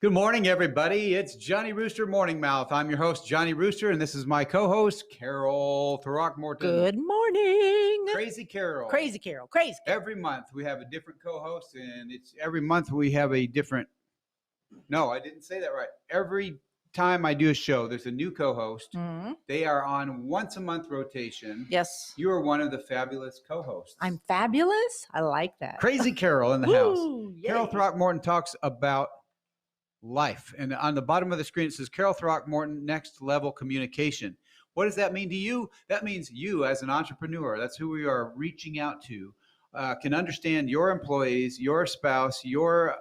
Good morning, everybody. It's Johnny Rooster Morning Mouth. I'm your host, Johnny Rooster, and this is my co-host, Carol Throckmorton. Good morning. Crazy Carol. Crazy Carol. Crazy Carol. Every month we have a different co-host, and it's every month we have a different. No, I didn't say that right. Every time I do a show, there's a new co-host. Mm-hmm. They are on once a month rotation. Yes. You are one of the fabulous co-hosts. I'm fabulous. I like that. Crazy Carol in the Woo, house. yay. Carol Throckmorton talks about life. And on the bottom of the screen, it says Carol Throckmorton, next level communication. What does that mean to you? That means you as an entrepreneur, that's who we are reaching out to, can understand your employees, your spouse, your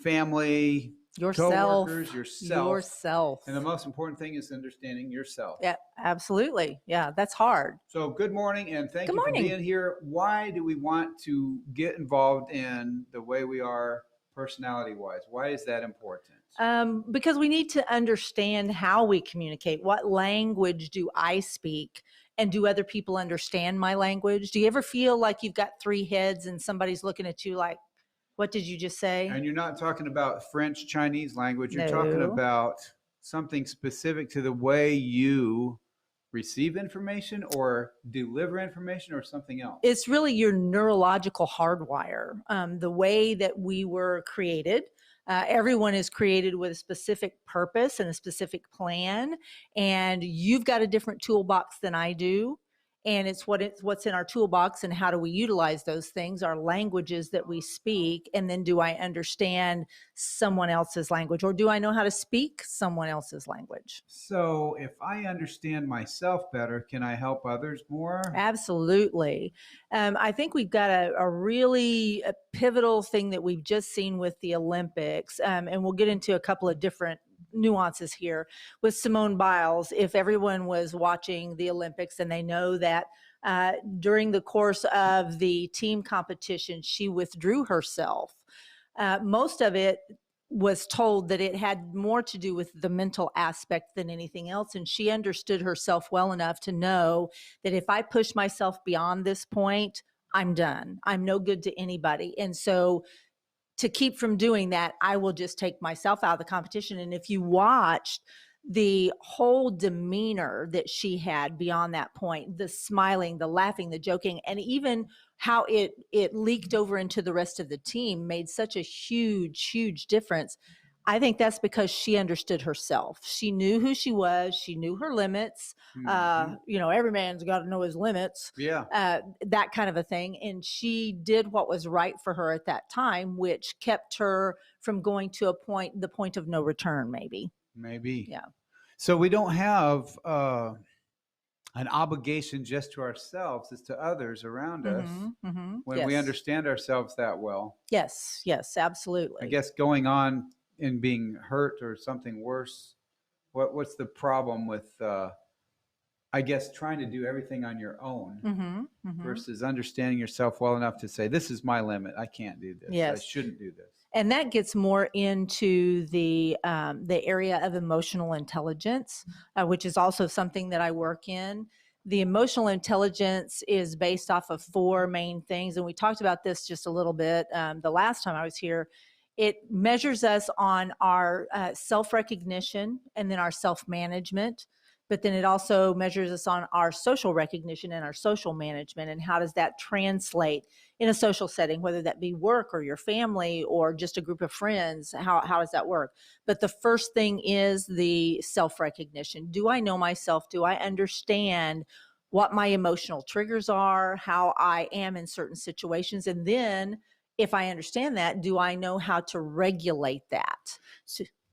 family, yourself, coworkers, yourself. And the most important thing is understanding yourself. Yeah, absolutely. Yeah, that's hard. So good morning, and thank you for being here. Why do we want to get involved in the way we are personality-wise? Why is that important? Because we need to understand how we communicate. What language do I speak? And do other people understand my language? Do you ever feel like you've got three heads and somebody's looking at you like, what did you just say? And you're not talking about French, Chinese language. You're No. talking about something specific to the way you receive information or deliver information or something else. It's really your neurological hardwire, the way that we were created. Everyone is created with a specific purpose and a specific plan, and you've got a different toolbox than I do. And it's what's in our toolbox and how do we utilize those things, our languages that we speak. And then do I understand someone else's language, or do I know how to speak someone else's language? So if I understand myself better, can I help others more? Absolutely. I think we've got a really pivotal thing that we've just seen with the Olympics. And we'll get into a couple of different nuances here with Simone Biles. If everyone was watching the Olympics and they know that during the course of the team competition, she withdrew herself. Most of it was told that it had more to do with the mental aspect than anything else. And she understood herself well enough to know that if I push myself beyond this point, I'm done. I'm no good to anybody. And so to keep from doing that, I will just take myself out of the competition. And if you watched the whole demeanor that she had beyond that point, the smiling, the laughing, the joking, and even how it leaked over into the rest of the team made such a huge, huge difference. I think that's because she understood herself. She knew who she was. She knew her limits. Mm-hmm. Every man's got to know his limits. Yeah. That kind of a thing. And she did what was right for her at that time, which kept her from going to the point of no return, maybe. Maybe. Yeah. So we don't have an obligation just to ourselves, it's to others around us when we understand ourselves that well. Yes, absolutely. I guess going on and being hurt or something worse, what's the problem with I guess trying to do everything on your own versus understanding yourself well enough to say, this is my limit, I can't do this. Yes. I shouldn't do this. And that gets more into the area of emotional intelligence, which is also something that I work in. The emotional intelligence is based off of four main things. And we talked about this just a little bit the last time I was here. It measures us on our self-recognition and then our self-management. But then it also measures us on our social recognition and our social management. And how does that translate in a social setting, whether that be work or your family or just a group of friends? How does that work? But the first thing is the self-recognition. Do I know myself? Do I understand what my emotional triggers are, how I am in certain situations? And then if I understand that, do I know how to regulate that?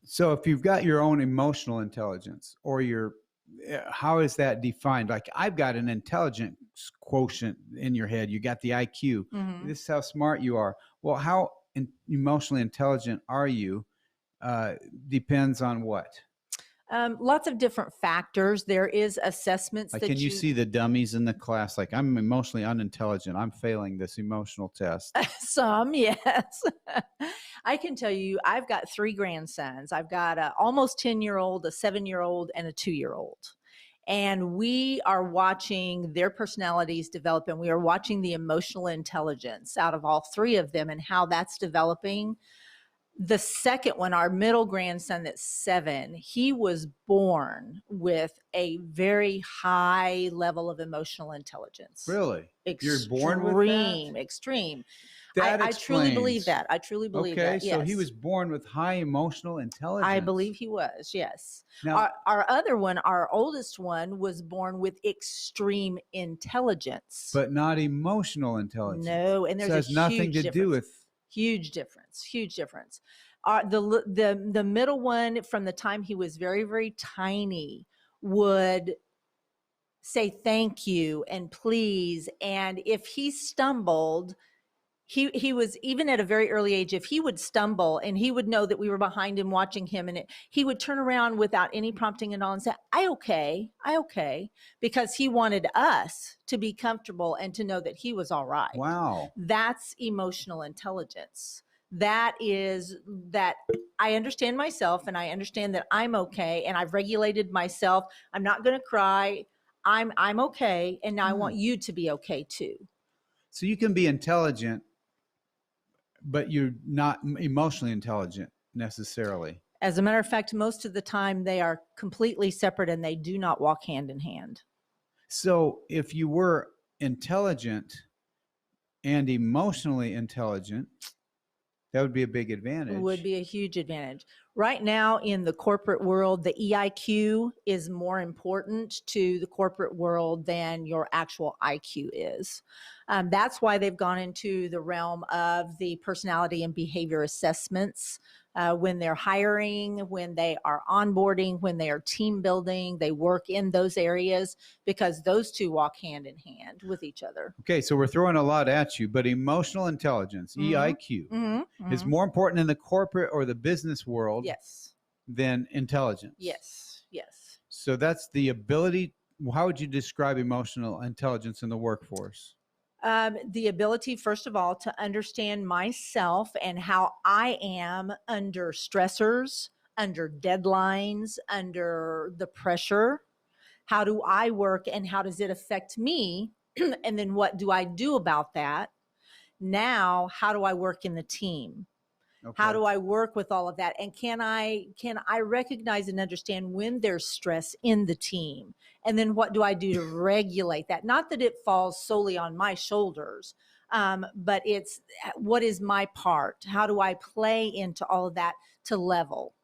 So if you've got your own emotional intelligence or how is that defined? Like, I've got an intelligence quotient in your head. You got the IQ. This is how smart you are. Well, how emotionally intelligent are you? Depends on what? Lots of different factors. There is assessments. Like, can you see the dummies in the class? Like, I'm emotionally unintelligent. I'm failing this emotional test. Some, yes. I can tell you, I've got three grandsons. I've got an almost 10-year-old, a 7-year-old, and a 2-year-old. And we are watching their personalities develop, and we are watching the emotional intelligence out of all three of them and how that's developing. The second one, our middle grandson that's 7, he was born with a very high level of emotional intelligence. Really? You're Extreme, born with that? extreme. That I truly believe explains. that. I truly believe Okay, that. so he Yes. was born with high emotional intelligence. I believe he was, yes. Now, Our other one, our oldest one, was born with extreme intelligence. but not emotional intelligence. No, and So there's it has a nothing huge to do difference. with. Huge difference. Huge difference. The middle one, from the time he was very, very tiny, would say thank you and please. And if he stumbled, he was, even at a very early age, if he would stumble and he would know that we were behind him watching him, and he would turn around without any prompting at all and say, I okay, because he wanted us to be comfortable and to know that he was all right. Wow. That's emotional intelligence. That is that I understand myself and I understand that I'm okay and I've regulated myself. I'm not going to cry. I'm okay. And now I want you to be okay too. So you can be intelligent, but you're not emotionally intelligent necessarily. As a matter of fact, most of the time they are completely separate and they do not walk hand in hand. So if you were intelligent and emotionally intelligent, that would be a big advantage. It would be a huge advantage. Right now in the corporate world, the EIQ is more important to the corporate world than your actual IQ is. That's why they've gone into the realm of the personality and behavior assessments. When they're hiring, when they are onboarding, when they are team building, they work in those areas because those two walk hand in hand with each other. Okay, so we're throwing a lot at you, but emotional intelligence, EIQ, is more important in the corporate or the business world Yes. than intelligence. Yes. Yes. So that's the ability. How would you describe emotional intelligence in the workforce? The ability, first of all, to understand myself and how I am under stressors, under deadlines, under the pressure. How do I work and how does it affect me? And then what do I do about that? Now, how do I work in the team? Okay. How do I work with all of that? And can I recognize and understand when there's stress in the team? And then what do I do to regulate that? Not that it falls solely on my shoulders, but it's what is my part? How do I play into all of that to level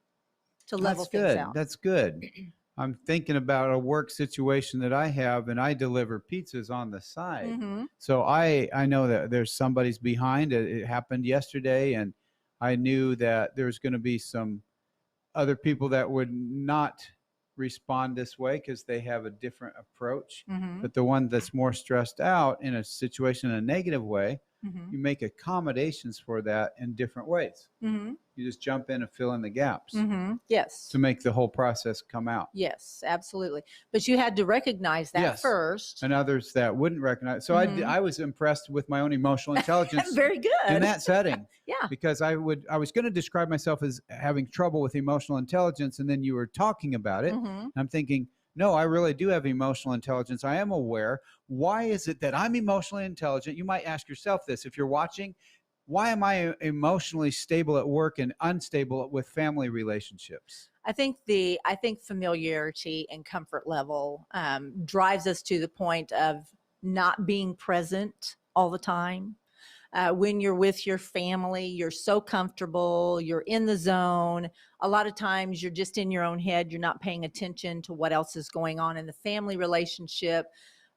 things out? That's good. I'm thinking about a work situation that I have, and I deliver pizzas on the side. Mm-hmm. So I know that there's somebody's behind it. It happened yesterday, and I knew that there's going to be some other people that would not respond this way because they have a different approach. Mm-hmm. But the one that's more stressed out in a situation in a negative way, Mm-hmm. you make accommodations for that in different ways. Mm-hmm. You just jump in and fill in the gaps Mm-hmm. Yes. to make the whole process come out. Yes, absolutely. But you had to recognize that Yes. first. And others that wouldn't recognize. So I was impressed with my own emotional intelligence Very good. in that setting. Yeah. Because I was going to describe myself as having trouble with emotional intelligence, and then you were talking about it. Mm-hmm. I'm thinking, no, I really do have emotional intelligence. I am aware. Why is it that I'm emotionally intelligent? You might ask yourself this if you're watching. Why am I emotionally stable at work and unstable with family relationships? I think familiarity and comfort level drives us to the point of not being present all the time. When you're with your family, you're so comfortable, you're in the zone. A lot of times you're just in your own head. You're not paying attention to what else is going on in the family relationship.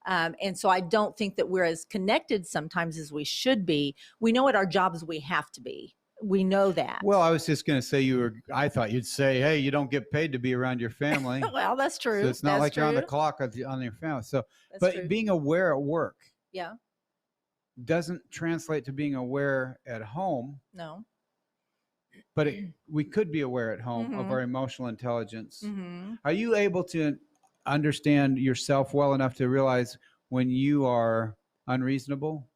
And so I don't think that we're as connected sometimes as we should be. We know at our jobs we have to be. We know that. Well, I was just going to say I thought you'd say, hey, you don't get paid to be around your family. Well, that's true. So it's not that's like true. you're on the clock on your family. So, That's but true. being aware at work Yeah. doesn't translate to being aware at home. No. But we could be aware at home of Mhm. our emotional intelligence. Mm-hmm. Are you able to understand yourself well enough to realize when you are unreasonable?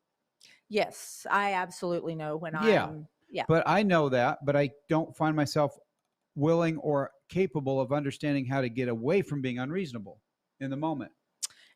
Yes, I absolutely know when Yeah. I'm. Yeah. But I know that, but I don't find myself willing or capable of understanding how to get away from being unreasonable in the moment.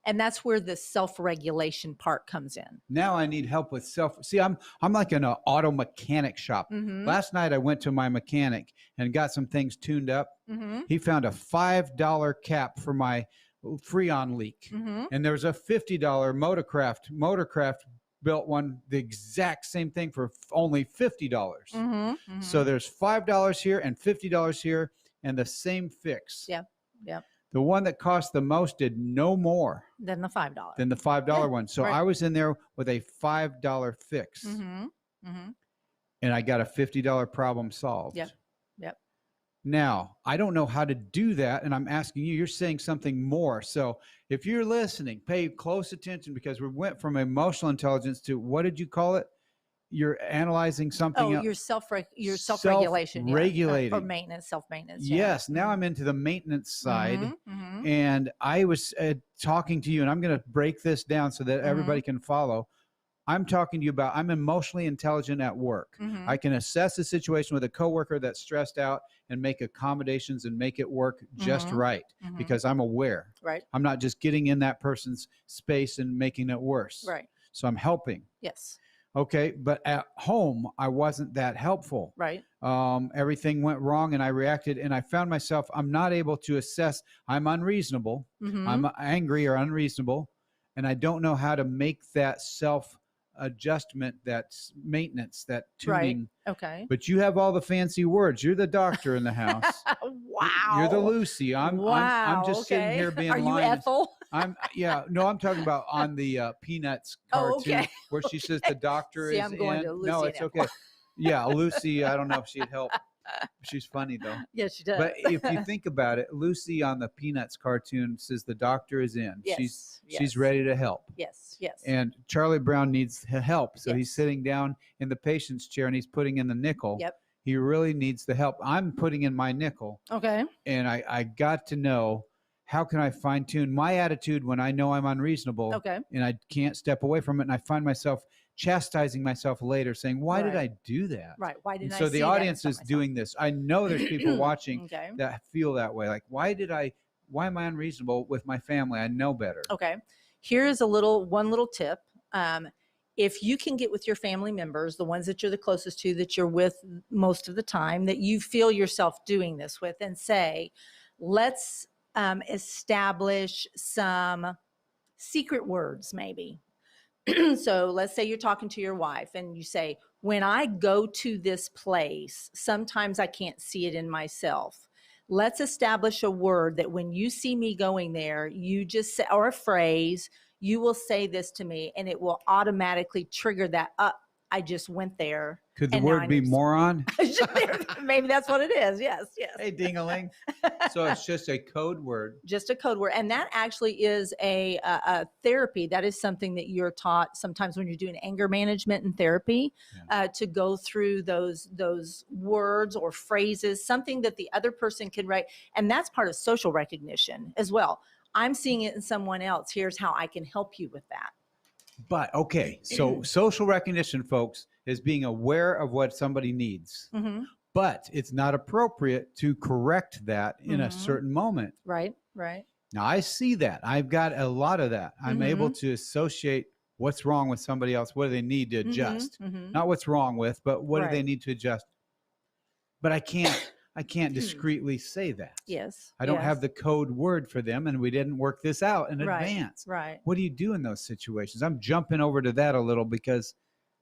And that's where the self-regulation part comes in. Now I need help with see, I'm like in an auto mechanic shop. Mm-hmm. Last night I went to my mechanic and got some things tuned up. Mm-hmm. He found a $5 cap for my Freon leak. Mm-hmm. And there was a $50 Motorcraft built one, the exact same thing for only $50. Mm-hmm. Mm-hmm. So there's $5 here and $50 here and the same fix. Yep. Yep. The one that cost the most did no more Than the $5. than the $5 one. So right. I was in there with a $5 fix. Mm-hmm. Mm-hmm. And I got a $50 problem solved. Yep. Yep. Now, I don't know how to do that. And I'm asking you, you're saying something more. So if you're listening, pay close attention, because we went from emotional intelligence to, what did you call it? You're analyzing something. Oh, your self-regulation. Self-regulating. Or maintenance, self-maintenance. Yes. Now I'm into the maintenance side. Mm-hmm. Mm-hmm. And I was talking to you, and I'm going to break this down so that everybody can follow. I'm talking to you about, I'm emotionally intelligent at work. Mm-hmm. I can assess the situation with a coworker that's stressed out and make accommodations and make it work just right, because I'm aware. Right. I'm not just getting in that person's space and making it worse. Right. So I'm helping. Yes. Okay. But at home, I wasn't that helpful. Right. Everything went wrong and I reacted, and I found myself, I'm not able to assess. I'm unreasonable. Mm-hmm. I'm angry or unreasonable. And I don't know how to make that adjustment, that maintenance, that tuning. Right. Okay. But you have all the fancy words. You're the doctor in the house. Wow. You're the Lucy. I'm just sitting here being Are you Linus. Ethel? I'm talking about on the Peanuts cartoon where she says the doctor See, is I'm going in. to Lucy No, it's now. okay. Yeah, Lucy, I don't know if she'd help. She's funny though. Yes, she does. But if you think about it, Lucy on the Peanuts cartoon says the doctor is in. Yes, She's ready to help. Yes, yes. And Charlie Brown needs help. So Yes. he's sitting down in the patient's chair and he's putting in the nickel. Yep. He really needs the help. I'm putting in my nickel. Okay. And I got to know, how can I fine tune my attitude when I know I'm unreasonable? Okay. And I can't step away from it. And I find myself chastising myself later, saying, why did Right. I do that? Right. Why didn't And I so see the that audience and is stop myself? doing this. I know there's people watching Okay. that feel that way. Like, why am I unreasonable with my family? I know better. Okay. Here is one little tip. If you can get with your family members, the ones that you're the closest to, that you're with most of the time, that you feel yourself doing this with, and say, let's establish some secret words, maybe. So let's say you're talking to your wife and you say, when I go to this place, sometimes I can't see it in myself. Let's establish a word that when you see me going there, you just say, or a phrase, you will say this to me, and it will automatically trigger that up. I just went there. Could the and now word I be know- moron? Maybe that's what it is. Yes, yes. Hey, ding-a-ling. So it's just a code word. Just a code word. And that actually is a therapy. That is something that you're taught sometimes when you're doing anger management and therapy, to go through those words or phrases, something that the other person can write. And that's part of social recognition as well. I'm seeing it in someone else. Here's how I can help you with that. But okay, so social recognition, folks, is being aware of what somebody needs. Mm-hmm. But it's not appropriate to correct that in a Mhm. certain moment. Right, right. Now, I see that. I've got a lot of that. I'm able to associate what's wrong with somebody else. What do they need to adjust? Mhm. Not what's wrong with, but what do they Right. need to adjust? But I can't discreetly say that. Yes. I don't yes. have the code word for them, and we didn't work this out in Right, advance. Right. What do you do in those situations? I'm jumping over to that a little because,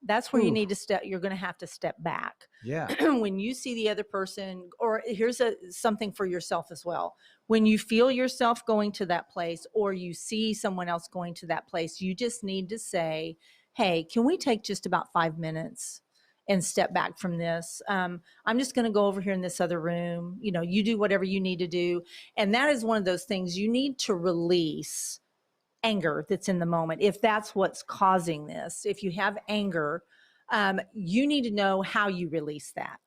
That's where you Ooh. need to step. You're going to have to step back. yeah, When you see the other person, or here's something for yourself as well. When you feel yourself going to that place, or you see someone else going to that place, you just need to say, hey, can we take just about 5 minutes and step back from this? I'm just going to go over here in this other room. You do whatever you need to do. And that is one of those things you need to release anger that's in the moment. If that's what's causing this, if you have anger, you need to know how you release that.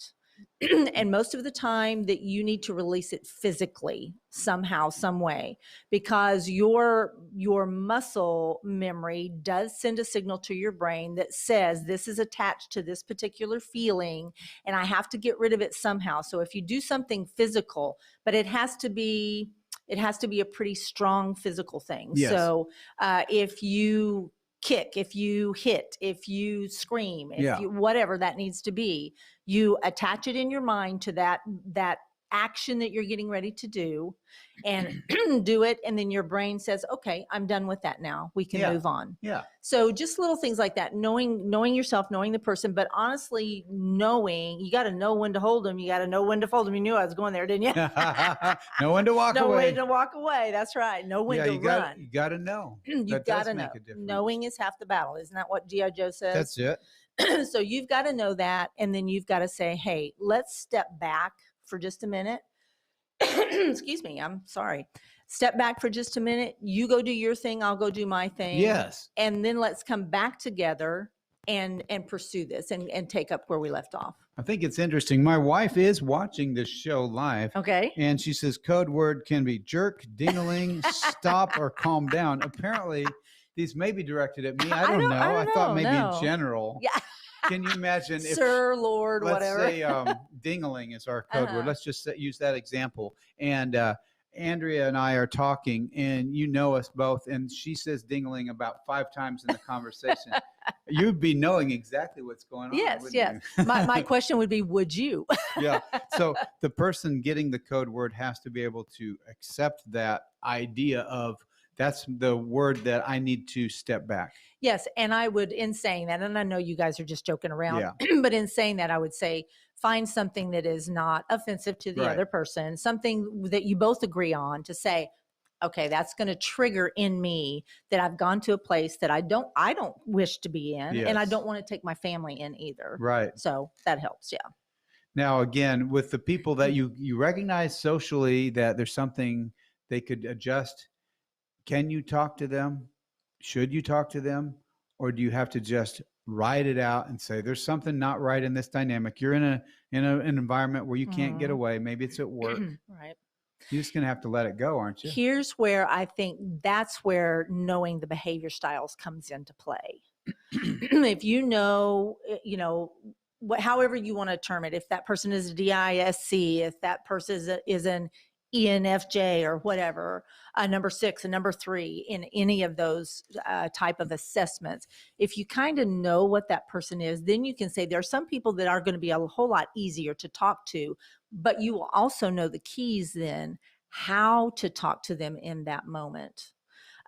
And most of the time that you need to release it physically somehow, some way, because your muscle memory does send a signal to your brain that says this is attached to this particular feeling and I have to get rid of it somehow. So if you do something physical, but it has to be it has to be a pretty strong physical thing. Yes. So if you kick, if you hit, if you scream, if you whatever that needs to be, you attach it in your mind to that action that you're getting ready to do, and do it, and then your brain says, okay, I'm done with that now, we can move on. So just little things like that, knowing yourself, knowing the person, but honestly knowing, you got to know when to hold them, you got to know when to fold them. You knew I was going there, didn't you? Know when to walk away. Know when to walk away. That's right. Know when to run. You got to know. You got to know. Knowing is half the battle. Isn't that what G.I. Joe says? That's it. So you've got to know that, and then you've got to say, hey, let's step back for just a minute. Excuse me, I'm sorry. Step back for just a minute. You go do your thing, I'll go do my thing. Yes. And then let's come back together and pursue this and take up where we left off. I think it's interesting. My wife is watching this show live. Okay. And she says code word can be jerk, ding-a-ling, stop, or calm down. Apparently, these may be directed at me. I don't know. I thought maybe in general. Yeah. Can you imagine if, Sir, Lord, let's whatever. say ding-a-ling is our code word. Let's just use that example. And Andrea and I are talking, and you know us both, and she says ding-a-ling about 5 times in the conversation. You'd be knowing exactly what's going on. Yes, yes. My question would be, would you? Yeah. So the person getting the code word has to be able to accept that idea of, that's the word that I need to step back. Yes. And I would, in saying that, and I know you guys are just joking around, but in saying that, I would say, find something that is not offensive to the other person, something that you both agree on, to say, okay, that's going to trigger in me that I've gone to a place that I don't wish to be in, and I don't want to take my family in either. Right. So that helps. Yeah. Now, again, with the people that you recognize socially that there's something they could adjust, can you talk to them? Should you talk to them? Or do you have to just write it out and say, there's something not right in this dynamic? You're in an environment where you can't get away. Maybe it's at work. Right. You're just going to have to let it go, aren't you? Here's where I think that's where knowing the behavior styles comes into play. If you know, however you want to term it, if that person is a DISC, if that person is an ENFJ or whatever, number 6 and number 3 in any of those type of assessments, if you kind of know what that person is, then you can say there are some people that are going to be a whole lot easier to talk to, but you will also know the keys then how to talk to them in that moment.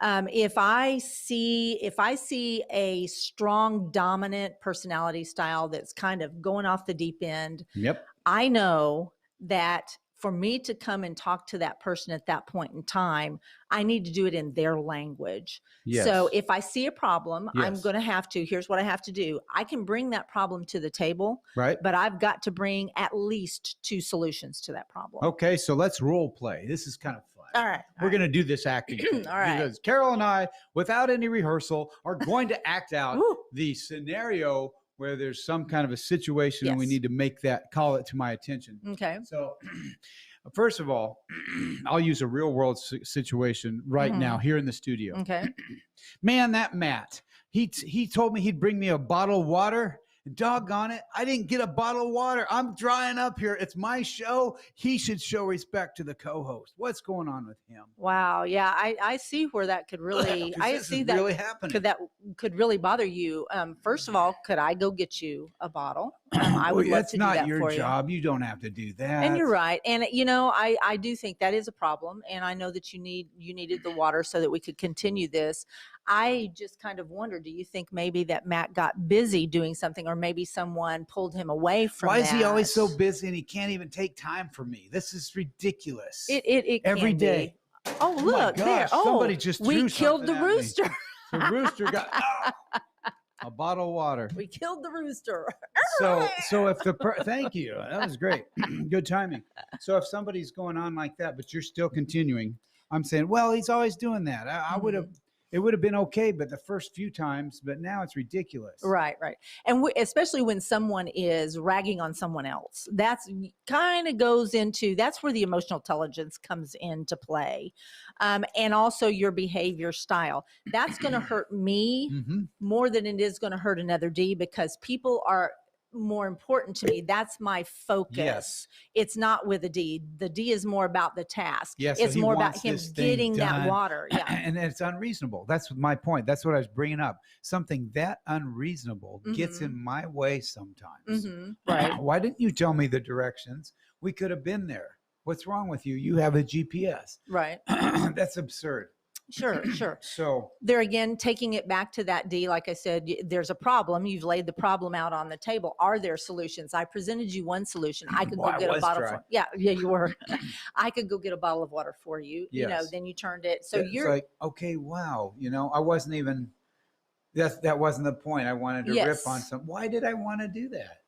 If I see a strong dominant personality style that's kind of going off the deep end, I know that for me to come and talk to that person at that point in time, I need to do it in their language. So if I see a problem, I'm going to have to, here's what I have to do. I can bring that problem to the table, but I've got to bring at least 2 solutions to that problem. Okay, so let's role play. This is kind of fun. All right. We're going to do this acting thing. All right. Because Carol and I, without any rehearsal, are going to act out the scenario where there's some kind of a situation and we need to call it to my attention. Okay. So first of all, I'll use a real world situation right now here in the studio. Okay. Man, that Matt, he told me he'd bring me a bottle of water. Doggone it, I didn't get a bottle of water. I'm drying up here. It's my show. He should show respect to the co-host. What's going on with him? Wow. Yeah, I see where that could really, I see that really happening. That could really bother you. First of all, could I go get you a bottle? I would love to do that for you. That's not your job. You don't have to do that. And you're right. And I do think that is a problem. And I know that you needed the water so that we could continue this. I just kind of wonder, do you think maybe that Matt got busy doing something, or maybe someone pulled him away from Why that? is he always so busy and he can't even take time for me? This is ridiculous. It every can day. Be. Oh, look, there. Oh, somebody just we killed the rooster. The rooster got a bottle of water. We killed the rooster. So if thank you. That was great. Good timing. So if somebody's going on like that, but you're still continuing, I'm saying, well, he's always doing that. I would have. It would have been okay, but the first few times, but now it's ridiculous. Right. And especially when someone is ragging on someone else, that's kind of goes into, that's where the emotional intelligence comes into play. And also your behavior style. That's going to hurt me more than it is going to hurt another D, because people are, more important to me. That's my focus. Yes. It's not with a D. The D is more about the task. Yeah, so it's he more about wants him this thing getting that done. water. Yeah. And it's unreasonable. That's my point. That's what I was bringing up. Something that unreasonable gets in my way sometimes. Right. Why didn't you tell me the directions? We could have been there. What's wrong with you? You have a GPS. Right. That's absurd. Sure. So there again, taking it back to that D, like I said, there's a problem. You've laid the problem out on the table. Are there solutions? I presented you one solution. I could go get a bottle. Yeah, you were. I could go get a bottle of water for you. Yes. You know, then you turned it. So it's you're like, okay, wow. You know, I wasn't even. That wasn't the point. I wanted to rip on some. Why did I want to do that?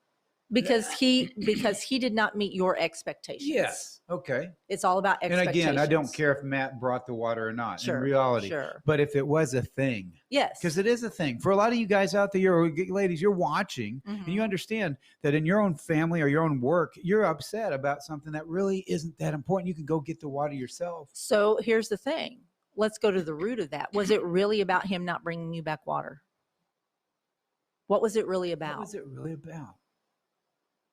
Because he did not meet your expectations. Yes. Okay. It's all about expectations. And again, I don't care if Matt brought the water or not in reality. Sure. But if it was a thing. Yes. Because it is a thing. For a lot of you guys out there, or ladies, you're watching and you understand that in your own family or your own work, you're upset about something that really isn't that important. You can go get the water yourself. So here's the thing. Let's go to the root of that. Was it really about him not bringing you back water? What was it really about? What was it really about?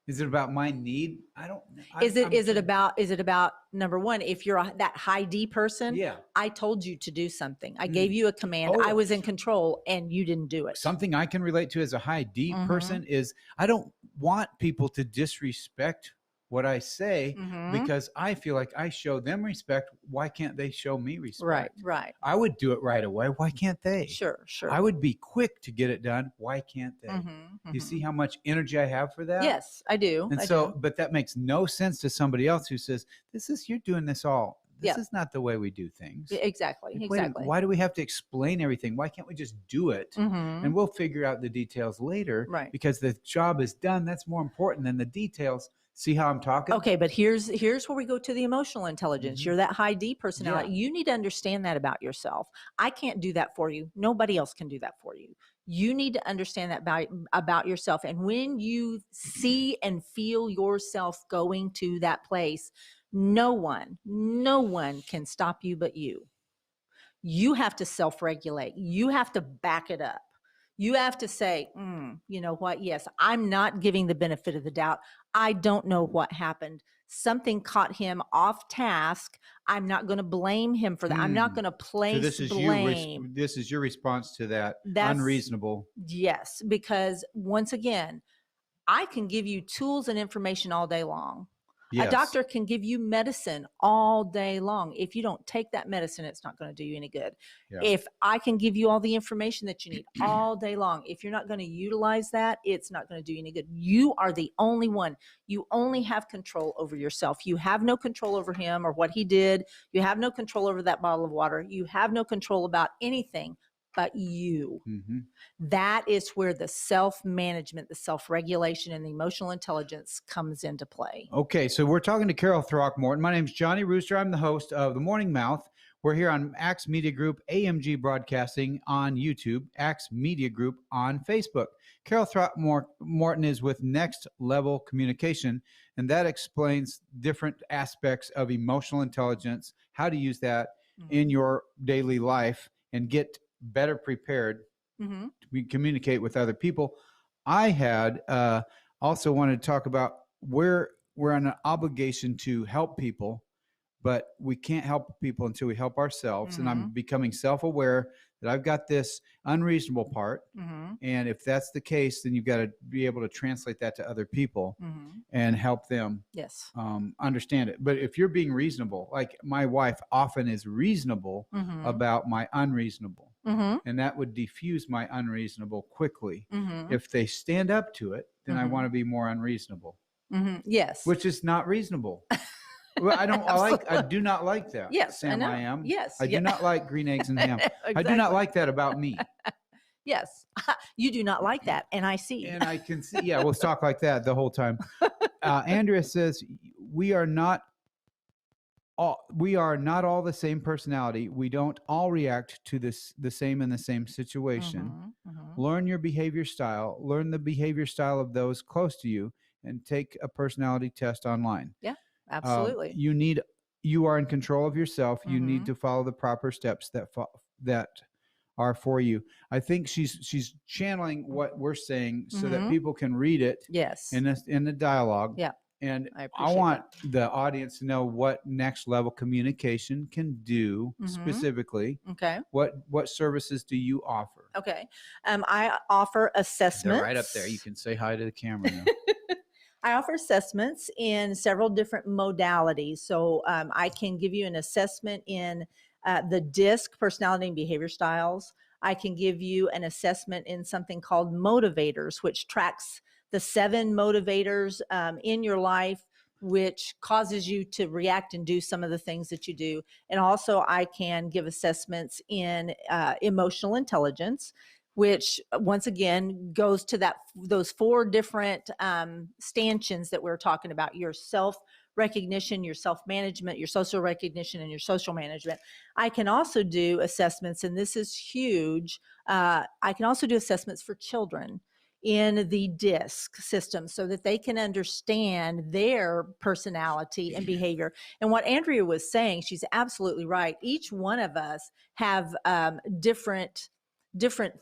Is it about my need? I don't know. Is it about number one, if you're that high D person? Yeah. I told you to do something. I gave you a command. I was in control and you didn't do it. Something I can relate to as a high D person is I don't want people to disrespect what I say because I feel like I show them respect. Why can't they show me respect? Right. I would do it right away. Why can't they? Sure. I would be quick to get it done. Why can't they? You see how much energy I have for that? Yes, I do. And but that makes no sense to somebody else who says, you're doing this all. This is not the way we do things. Exactly. Why do we have to explain everything? Why can't we just do it? And we'll figure out the details later. Right. Because the job is done. That's more important than the details. See how I'm talking? Okay, but here's where we go to the emotional intelligence. You're that high D personality. You need to understand that about yourself. I can't do that for you. Nobody else can do that for you. You need to understand that about yourself. And when you see and feel yourself going to that place, no one can stop you but you. You have to self-regulate. You have to back it up. You have to say, you know what? Yes, I'm not giving the benefit of the doubt. I don't know what happened. Something caught him off task. I'm not going to blame him for that. I'm not going to place blame. This is your response to that. That's unreasonable. Yes, because once again, I can give you tools and information all day long. Yes. A doctor can give you medicine all day long. If you don't take that medicine, it's not going to do you any good. Yeah. If I can give you all the information that you need all day long, if you're not going to utilize that, it's not going to do you any good. You are the only one. You only have control over yourself. You have no control over him or what he did. You have no control over that bottle of water. You have no control about anything but you. That is where the self-management, the self-regulation, and the emotional intelligence comes into play. Okay, so we're talking to Carol Throckmorton. My name is Johnny Rooster. I'm the host of The Morning Mouth. We're here on Axe Media Group, AMG Broadcasting on YouTube, Axe Media Group on Facebook. Carol Throckmorton is with Next Level Communication, and that explains different aspects of emotional intelligence, how to use that in your daily life and get better prepared to communicate with other people. I had also wanted to talk about where we're on an obligation to help people, but we can't help people until we help ourselves. And I'm becoming self-aware that I've got this unreasonable part. And if that's the case, then you've got to be able to translate that to other people and help them understand it. But if you're being reasonable, like my wife often is reasonable about my unreasonable, and that would diffuse my unreasonable quickly. If they stand up to it, then I want to be more unreasonable. Yes. Which is not reasonable. Well, I do not like that. Yes, Sam, I am. Yes. I do not like green eggs and ham. Exactly. I do not like that about me. Yes. You do not like that. And I see. And I can see. Yeah, we'll talk like that the whole time. Andrea says, we are not all the same personality. We don't all react to the same in the same situation. Learn your behavior style. Learn the behavior style of those close to you and take a personality test online. Yeah. Absolutely. You are in control of yourself. You need to follow the proper steps that are for you. I think she's channeling what we're saying so that Mhm. people can read it Yes. in the dialogue. Yeah. And I I appreciate want the audience to know what next level communication can do Mhm. specifically. Okay. What services do you offer? Okay. I offer assessments. They're right up there. You can say hi to the camera now. I offer assessments in several different modalities. So I can give you an assessment in the DISC, personality and behavior styles. I can give you an assessment in something called motivators, which tracks the 7 motivators in your life, which causes you to react and do some of the things that you do. And also I can give assessments in emotional intelligence, which once again goes to those 4 different stanchions that we're talking about: your self recognition, your self management, your social recognition, and your social management. I can also do assessments, and this is huge. I can also do assessments for children in the DISC system so that they can understand their personality and behavior. And what Andrea was saying, she's absolutely right. Each one of us have different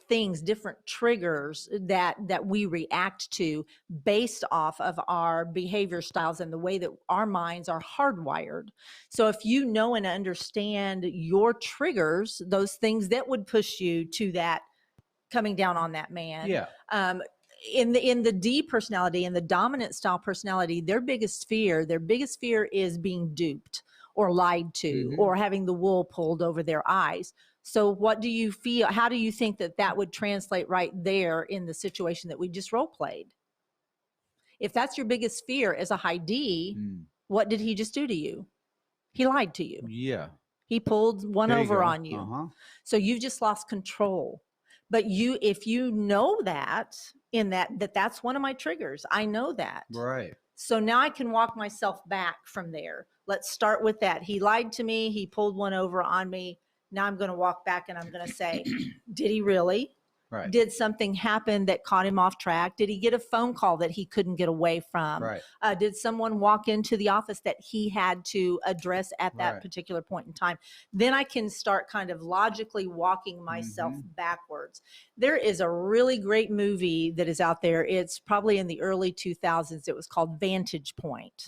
things, different triggers that we react to based off of our behavior styles and the way that our minds are hardwired. So if you know and understand your triggers, those things that would push you to that coming down on that man. Yeah. In the D personality and the dominant style personality, their biggest fear is being duped or lied to Mhm. or having the wool pulled over their eyes. So what do you feel? How do you think that would translate right there in the situation that we just role played? If that's your biggest fear as a high D, what did he just do to you? He lied to you. Yeah. He pulled one There you over go. on you. Uh-huh. So you've just lost control. But if you know that that's one of my triggers, I know that. Right. So now I can walk myself back from there. Let's start with that. He lied to me. He pulled one over on me. Now I'm going to walk back and I'm going to say, did he really? Right. Did something happen that caught him off track? Did he get a phone call that he couldn't get away from? Right. Did someone walk into the office that he had to address at that Right. particular point in time? Then I can start kind of logically walking myself backwards. There is a really great movie that is out there. It's probably in the early 2000s. It was called Vantage Point.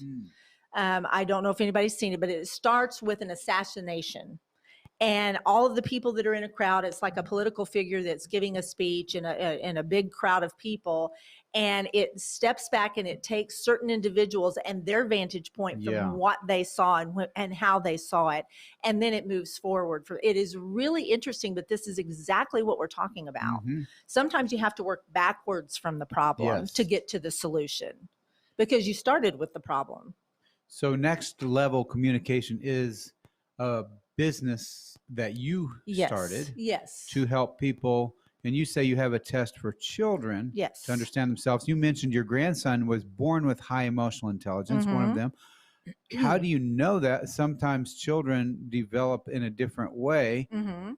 I don't know if anybody's seen it, but it starts with an assassination. And all of the people that are in a crowd, it's like a political figure that's giving a speech in a big crowd of people. And it steps back and it takes certain individuals and their vantage point from what they saw and how they saw it. And then it moves forward. It is really interesting, but this is exactly what we're talking about. Sometimes you have to work backwards from the problem to get to the solution because you started with the problem. So next level communication is a business that you started to help people. And you say you have a test for children to understand themselves. You mentioned your grandson was born with high emotional intelligence, one of them. How do you know that? Sometimes children develop in a different way.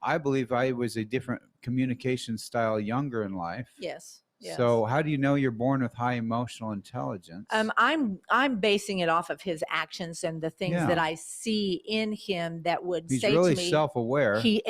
I believe I was a different communication style younger in life. Yes. So how do you know you're born with high emotional intelligence? I'm basing it off of his actions and the things that I see in him that would say really to me. Self-aware. He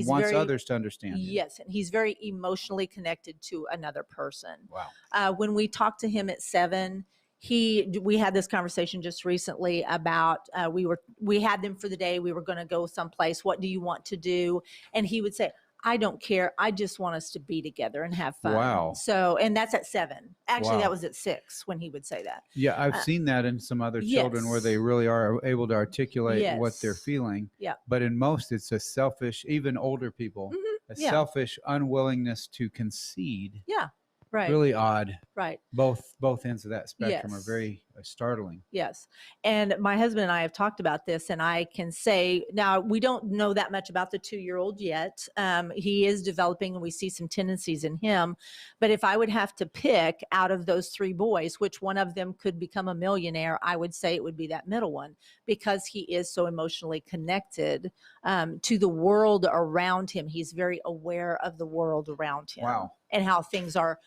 wants others to understand him. Yes, and he's very emotionally connected to another person. Wow. When we talked to him at 7, we had this conversation just recently about we had them for the day. We were going to go someplace. What do you want to do? And he would say, I don't care. I just want us to be together and have fun. Wow. So, and that's at 7. Actually, that was at 6 when he would say that. Yeah, I've seen that in some other children where they really are able to articulate what they're feeling. Yeah. But in most, it's a selfish, even older people, a selfish unwillingness to concede. Yeah. Right. Really odd. Right. Both ends of that spectrum are very startling. Yes. And my husband and I have talked about this, and I can say now we don't know that much about the 2-year-old yet. He is developing and we see some tendencies in him. But if I would have to pick out of those 3 boys, which one of them could become a millionaire, I would say it would be that middle one because he is so emotionally connected to the world around him. He's very aware of the world around him. Wow. And how things are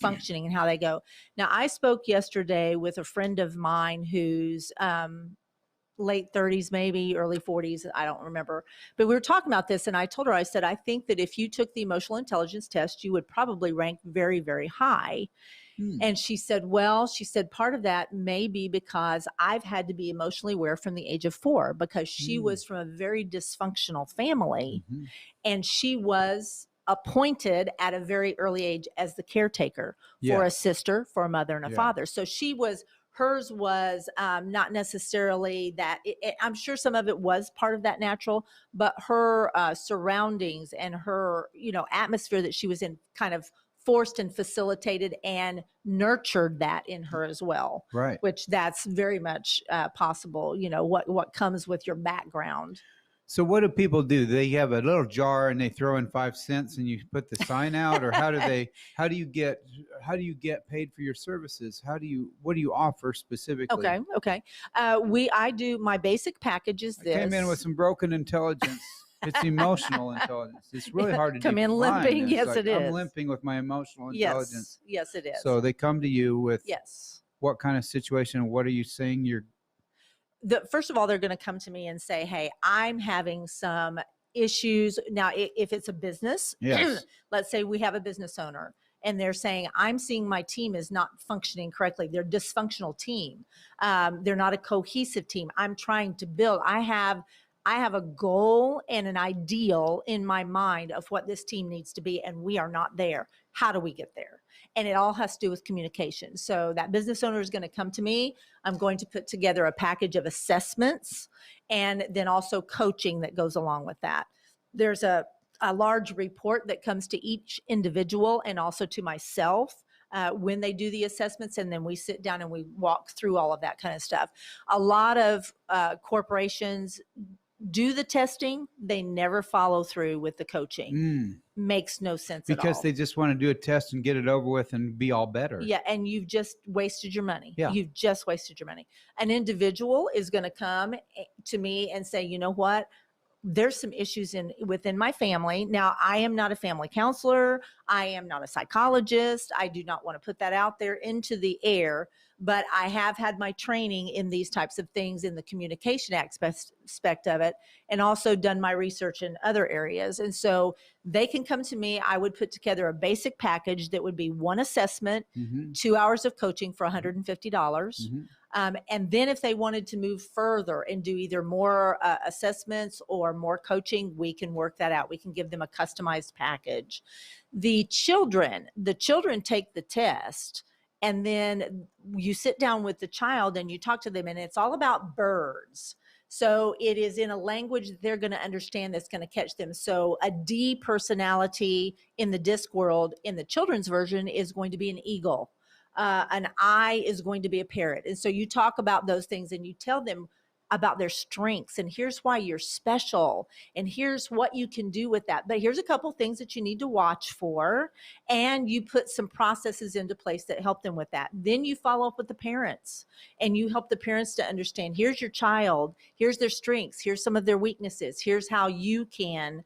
functioning and how they go. Now, I spoke yesterday with a friend of mine who's late 30s, maybe early 40s. I don't remember. But we were talking about this, and I told her, I said, I think that if you took the emotional intelligence test, you would probably rank very, very high. And she said, well, she said, part of that may be because I've had to be emotionally aware from the age of 4, because she was from a very dysfunctional family, and she was appointed at a very early age as the caretaker for a sister, for a mother and a father. So hers was not necessarily that. I'm sure some of it was part of that natural, but her surroundings and her, atmosphere that she was in kind of forced and facilitated and nurtured that in her as well. Right. Which that's very much possible. What comes with your background. So what do people do? They have a little jar and they throw in 5 cents and you put the sign out, or how do you get paid for your services? What do you offer specifically? Okay. I do, my basic package is this. I came in with some broken intelligence. It's emotional intelligence. It's really hard to come in define. limping. Yes, it is. I'm limping with my emotional intelligence. Yes, it is. So they come to you with what kind of situation? What are you saying? First of all, they're going to come to me and say, hey, I'm having some issues. Now, if it's a business, let's say we have a business owner and they're saying, I'm seeing my team is not functioning correctly. They're a dysfunctional team. They're not a cohesive team. I'm trying to build. I have a goal and an ideal in my mind of what this team needs to be, and we are not there. How do we get there? And it all has to do with communication. So that business owner is going to come to me. I'm going to put together a package of assessments and then also coaching that goes along with that. There's a large report that comes to each individual and also to myself when they do the assessments, and then we sit down and we walk through all of that kind of stuff. A lot of corporations do the testing, they never follow through with the coaching. Makes no sense at all. Because they just want to do a test and get it over with and be all better. Yeah, and you've just wasted your money. Yeah. You've just wasted your money. An individual is going to come to me and say, you know what? There's some issues within my family. Now, I am not a family counselor. I am not a psychologist. I do not want to put that out there into the air, but I have had my training in these types of things in the communication aspect of it, and also done my research in other areas. And so they can come to me. I would put together a basic package that would be one assessment, 2 hours of coaching for $150. And then if they wanted to move further and do either more assessments or more coaching, we can work that out. We can give them a customized package. The children take the test, and then you sit down with the child and you talk to them, and it's all about birds. So it is in a language that they're going to understand that's going to catch them. So a D personality in the disc world in the children's version is going to be an eagle. An I is going to be a parrot. And so you talk about those things and you tell them about their strengths, and here's why you're special, and here's what you can do with that. But here's a couple things that you need to watch for, and you put some processes into place that help them with that. Then you follow up with the parents, and you help the parents to understand, here's your child, here's their strengths, here's some of their weaknesses, here's how you can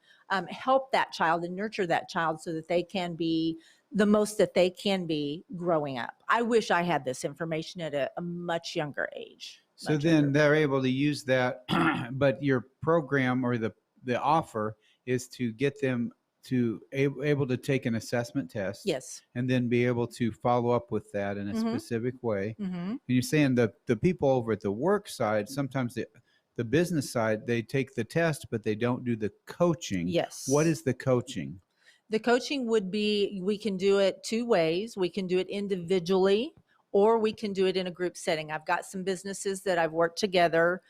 help that child and nurture that child so that they can be the most that they can be growing up. I wish I had this information at a much younger age. So then they're able to use that, but your program or the offer is to get them to able to take an assessment test. Yes. And then be able to follow up with that in a specific way. And you're saying the people over at the work side, sometimes the business side, they take the test, but they don't do the coaching. Yes. What is the coaching? The coaching would be, we can do it 2 ways. We can do it individually, or we can do it in a group setting. I've got some businesses that I've worked together.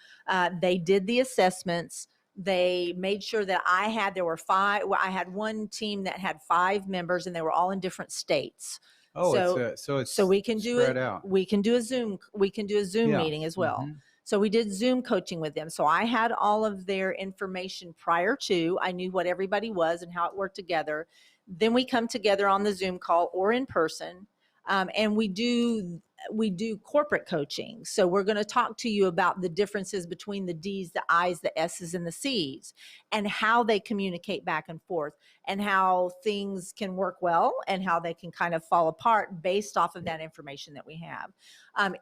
They did the assessments. They made sure that I had one team that had 5 members, and they were all in different states. Oh, so we can do it. Out. We can do a Zoom meeting as well. So we did Zoom coaching with them. So I had all of their information prior to. I knew what everybody was and how it worked together. Then we come together on the Zoom call or in person. And we do corporate coaching. So we're going to talk to you about the differences between the D's, the I's, the S's, and the C's, and how they communicate back and forth, and how things can work well and how they can kind of fall apart based off of that information that we have.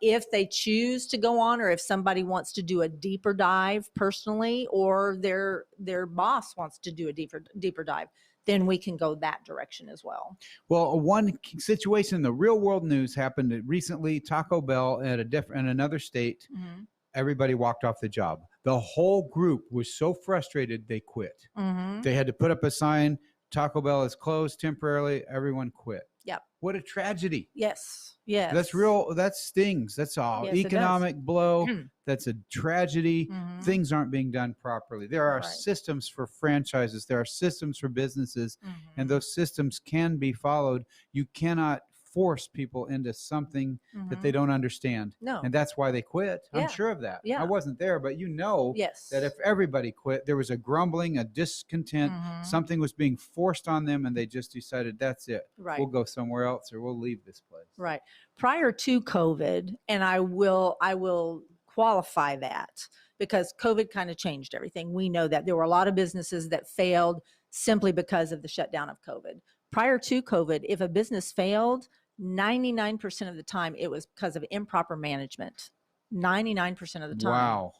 If they choose to go on, or if somebody wants to do a deeper dive personally, or their boss wants to do a deeper dive, then we can go that direction as well. Well, one situation in the real world news happened recently. Taco Bell at in another state, Mm-hmm. everybody walked off the job. The whole group was so frustrated they quit. Mm-hmm. They had to put up a sign, Taco Bell is closed temporarily. Everyone quit. Yep. What a tragedy. Yes. Yes. That's real. That stings. That's all. Yes, it does. Economic blow. That's a tragedy. Mhm. Things aren't being done properly. There are Right. systems for franchises. There are systems for businesses, and Mhm. those systems can be followed. You cannot force people into something that they Mhm. don't understand. No. And that's why they quit. Yeah. I'm sure of that. Yeah. I wasn't there, but you know Yes. that if everybody quit, there was a grumbling, a discontent, Mhm. something was being forced on them, and they just decided, that's it. Right. We'll go somewhere else, or we'll leave this place. Right. Prior to COVID, and I will qualify that, because COVID kind of changed everything. We know that there were a lot of businesses that failed simply because of the shutdown of COVID. Prior to COVID, if a business failed, 99% of the time it was because of improper management. 99% of the time. Wow.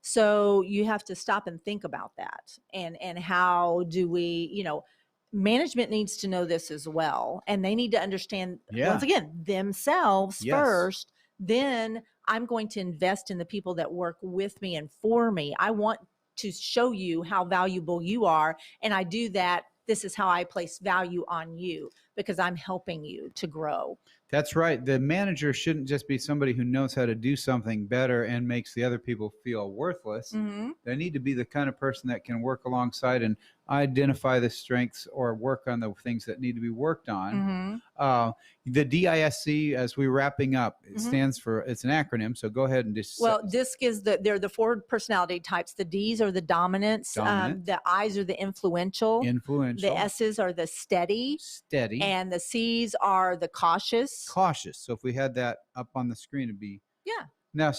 So you have to stop and think about that. And how do we, management needs to know this as well. And they need to understand, Yeah. once again, themselves Yes. first. Then I'm going to invest in the people that work with me and for me. I want to show you how valuable you are. And I do that. This is how I place value on you, because I'm helping you to grow. That's right. The manager shouldn't just be somebody who knows how to do something better and makes the other people feel worthless. Mm-hmm. They need to be the kind of person that can work alongside and identify the strengths or work on the things that need to be worked on. Mm-hmm. The DISC, as we're wrapping up, it Mhm. stands for, it's an acronym. So go ahead and just. Well, DISC is they're the 4 personality types. The D's are the dominance. Dominant. The I's are the influential. Influential. The S's are the steady. Steady. And the C's are the cautious. Cautious. So if we had that up on the screen, it'd be. Yeah. Now,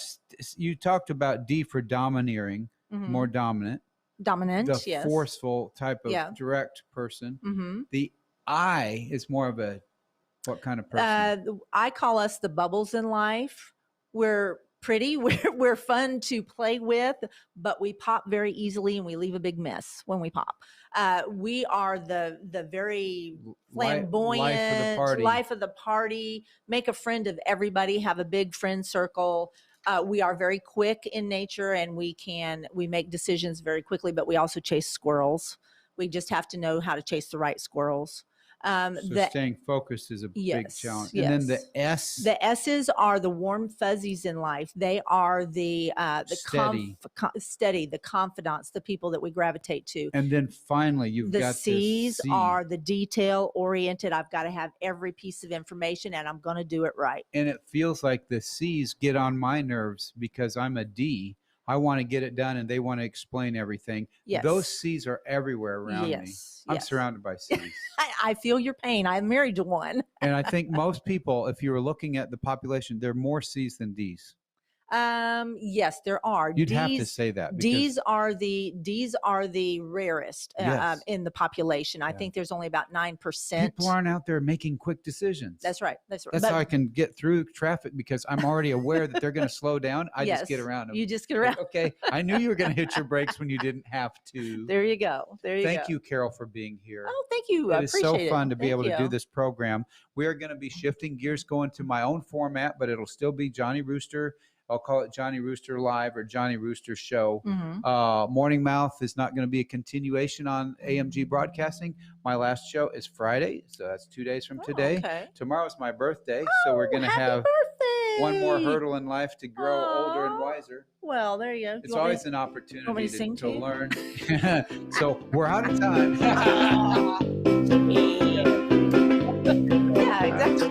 you talked about D for domineering, Mhm. more dominant. Dominant, The yes. forceful type of Yeah. direct person. Mm-hmm. The I is more of a what kind of person? I call us the bubbles in life. We're pretty, we're fun to play with, but we pop very easily and we leave a big mess when we pop. We are the very flamboyant life of the party, make a friend of everybody, have a big friend circle. We are very quick in nature, and we make decisions very quickly, but we also chase squirrels. We just have to know how to chase the right squirrels. So staying focused is a big challenge. And then the S. The S's are the warm fuzzies in life. They are the steady, the confidants, the people that we gravitate to. And then finally, you've got the C's C. are the detail oriented. I've got to have every piece of information, and I'm going to do it right. And it feels like the C's get on my nerves because I'm a D. I want to get it done, and they want to explain everything. Yes. Those C's are everywhere around me. I'm surrounded by C's. I feel your pain. I'm married to one. And I think most people, if you were looking at the population, there are more C's than D's. Yes, there are. You'd have to say that. D's are the rarest Yes. in the population. I think there's only about 9%. People aren't out there making quick decisions. That's right. That's right. That's how I can get through traffic, because I'm already aware that they're going to slow down. I just get around them. You just get around. Okay. I knew you were going to hit your brakes when you didn't have to. There you go. Thank you, Carol, for being here. Oh, thank you. I It is appreciate so fun to be able to do this. this program. We are going to be shifting gears, going to my own format, but it'll still be Johnny Rooster. I'll call it Johnny Rooster Live or Johnny Rooster Show. Mm-hmm. Morning Mouth is not going to be a continuation on AMG Broadcasting. My last show is Friday, so that's 2 days from today. Okay. Tomorrow's my birthday, so we're going to happy have birthday. one more hurdle in life to grow older and Aw. wiser. Well, there you go. It's always an opportunity sing to to you? learn. So we're out of time. Yeah, exactly.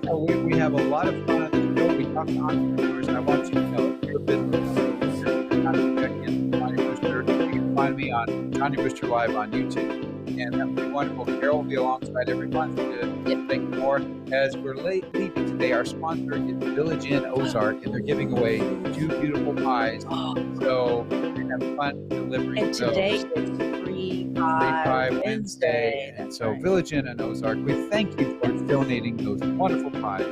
So we have a lot of fun on the show. We talk to entrepreneurs, and I want you to know if you're a business owner, check in with Johnny Rooster. You can find me on Johnny Rooster Live on YouTube. and that would be wonderful. Carol will be alongside every month to think more. As we're leaving today, our sponsor is Village Inn Ozark, and they're giving away 2 beautiful pies. So we're going to have fun delivering And those. today is Free Pie Pie Wednesday. And That's so right. Village Inn and Ozark, we thank you for donating those wonderful pies.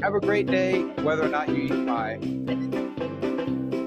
Have a great day, whether or not you eat pie.